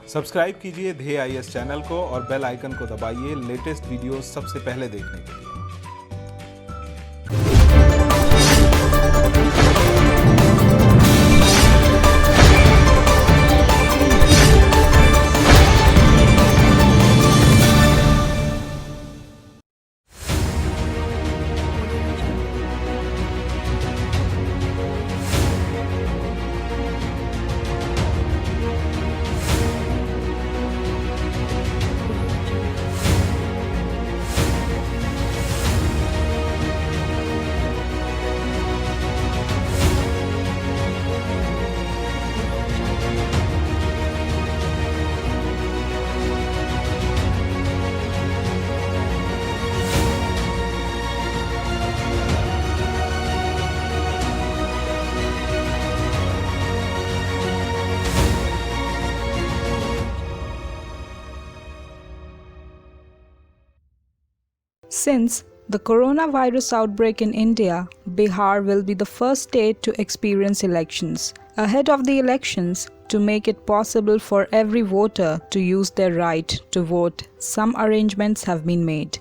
Subscribe कीजिए ध्येय IAS channel को और बेल आइकन को दबाइए लेटेस्ट वीडियो सबसे पहले देखने के लिए। Since the coronavirus outbreak in India, Bihar will be the first state to experience elections. Ahead of the elections, to make it possible for every voter to use their right to vote, some arrangements have been made.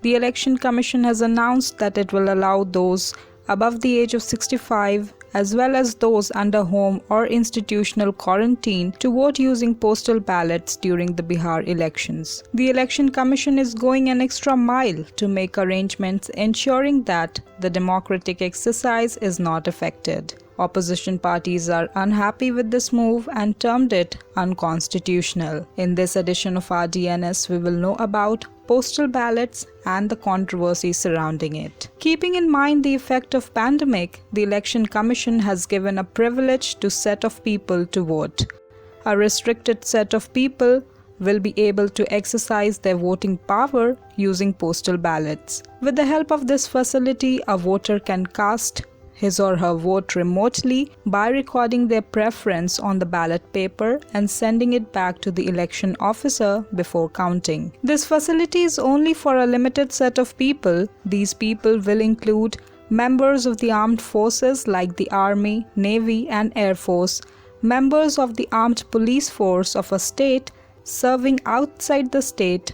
The Election Commission has announced that it will allow those above the age of 65 as well as those under home or institutional quarantine to vote using postal ballots during the Bihar elections. The Election Commission is going an extra mile to make arrangements ensuring that the democratic exercise is not affected. Opposition parties are unhappy with this move and termed it unconstitutional. In this edition of our DNS, we will know about postal ballots and the controversy surrounding it. Keeping in mind the effect of pandemic, the Election Commission has given a privileged set of people to vote. A restricted set of people will be able to exercise their voting power using postal ballots. With the help of this facility, a voter can cast his or her vote remotely by recording their preference on the ballot paper and sending it back to the election officer before counting. This facility is only for a limited set of people. These people will include members of the armed forces like the Army, Navy and Air Force, members of the armed police force of a state serving outside the state,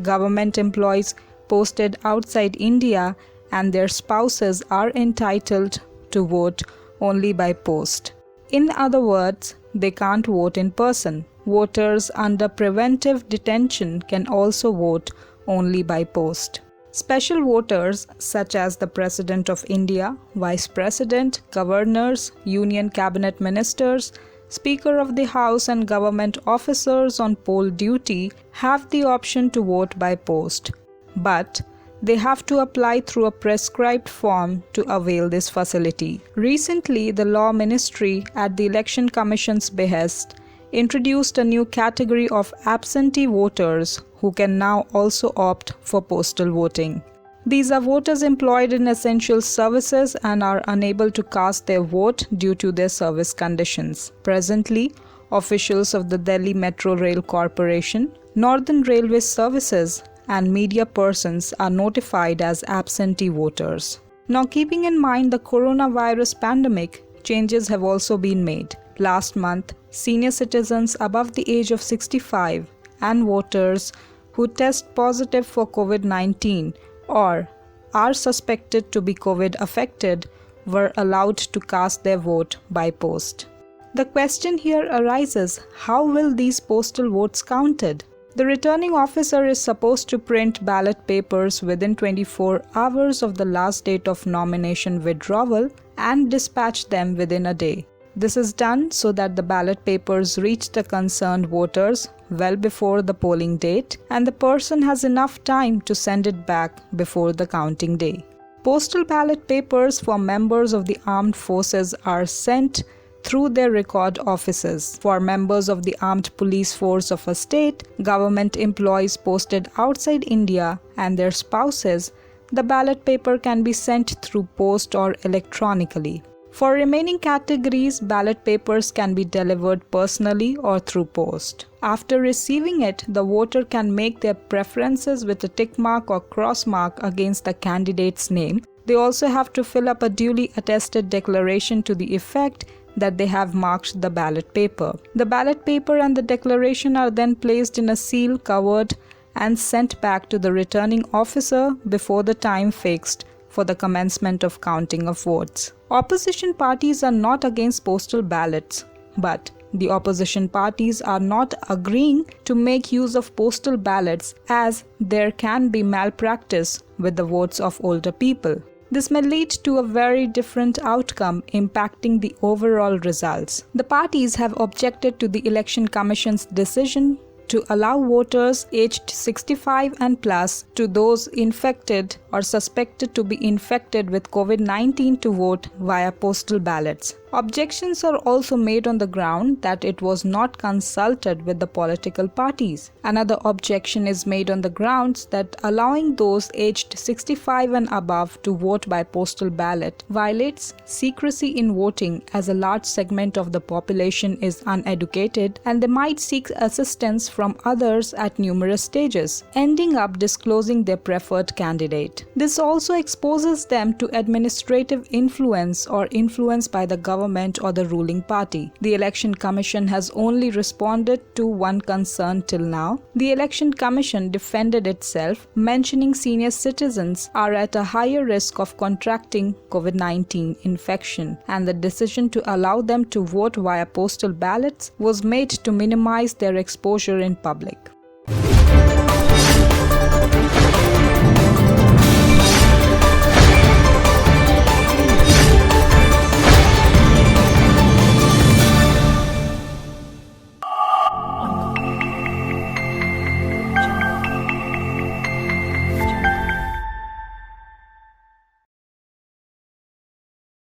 government employees posted outside India, and their spouses are entitled to vote only by post. In other words, they can't vote in person. Voters under preventive detention can also vote only by post. Special voters such as the President of India, Vice President, Governors, Union Cabinet Ministers, Speaker of the House and government officers on poll duty have the option to vote by post. But they have to apply through a prescribed form to avail this facility. Recently, the Law Ministry, at the Election Commission's behest, introduced a new category of absentee voters who can now also opt for postal voting. These are voters employed in essential services and are unable to cast their vote due to their service conditions. Presently, officials of the Delhi Metro Rail Corporation, Northern Railway Services, and media persons are notified as absentee voters. Now, keeping in mind the coronavirus pandemic, changes have also been made. Last month, senior citizens above the age of 65 and voters who test positive for COVID-19 or are suspected to be COVID affected were allowed to cast their vote by post. The question here arises, how will these postal votes counted? The returning officer is supposed to print ballot papers within 24 hours of the last date of nomination withdrawal and dispatch them within a day. This is done so that the ballot papers reach the concerned voters well before the polling date and the person has enough time to send it back before the counting day. Postal ballot papers for members of the armed forces are sent through their record offices. For members of the armed police force of a state, government employees posted outside India and their spouses, the ballot paper can be sent through post or electronically. For remaining categories, ballot papers can be delivered personally or through post. After receiving it, the voter can make their preferences with a tick mark or cross mark against the candidate's name. They also have to fill up a duly attested declaration to the effect that they have marked the ballot paper. The ballot paper and the declaration are then placed in a seal covered and sent back to the returning officer before the time fixed for the commencement of counting of votes. Opposition parties are not against postal ballots, but the opposition parties are not agreeing to make use of postal ballots as there can be malpractice with the votes of older people. This may lead to a very different outcome impacting the overall results. The parties have objected to the Election Commission's decision to allow voters aged 65 and plus to those infected or suspected to be infected with COVID-19 to vote via postal ballots. Objections are also made on the ground that it was not consulted with the political parties. Another objection is made on the grounds that allowing those aged 65 and above to vote by postal ballot violates secrecy in voting, as a large segment of the population is uneducated and they might seek assistance from others at numerous stages, ending up disclosing their preferred candidate. This also exposes them to administrative influence or influence by the government or the ruling party. The Election Commission has only responded to one concern till now. The Election Commission defended itself, mentioning senior citizens are at a higher risk of contracting COVID-19 infection, and the decision to allow them to vote via postal ballots was made to minimize their exposure in public.